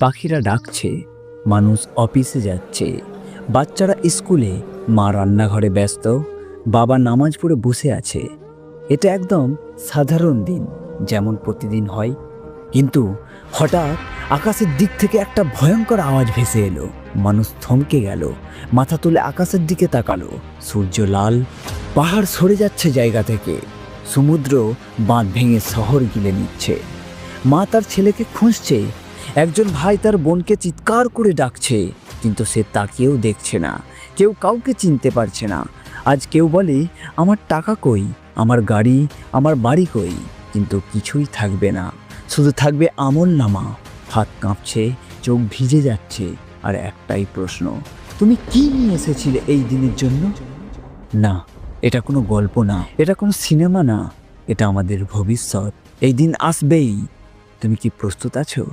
পাখিরা ডাকছে, মানুষ অফিসে যাচ্ছে, বাচ্চারা স্কুলে, মা রান্নাঘরে ব্যস্ত, বাবা নামাজ পড়ে বসে আছে। এটা একদম সাধারণ দিন, যেমন প্রতিদিন হয়। কিন্তু হঠাৎ আকাশের দিক থেকে একটা ভয়ঙ্কর আওয়াজ ভেসে এলো। মানুষ থমকে গেল, মাথা তুলে আকাশের দিকে তাকালো। সূর্য লাল, পাহাড় সরে যাচ্ছে জায়গা থেকে, সমুদ্র বাঁধ ভেঙে শহর গিলে নিচ্ছে। মা তার ছেলেকে খুঁজছে, একজন ভাই তার বোনকে চিৎকার করে ডাকছে, কিন্তু সে তাকেও দেখছে না। কেউ কাউকে চিনতে পারছে না। আজ কেউ বলে আমার টাকা কই, আমার গাড়ি, আমার বাড়ি কই, কিন্তু কিছুই থাকবে না, শুধু থাকবে আমলনামা। হাত কাঁপছে, চোখ ভিজে যাচ্ছে, আর একটাই প্রশ্ন, তুমি কি নিয়ে এসেছিলে এই দিনের জন্য? না, এটা কোনো গল্প না, এটা কোনো সিনেমা না, এটা আমাদের ভবিষ্যৎ। এই দিন আসবেই। তুমি কি প্রস্তুত আছো?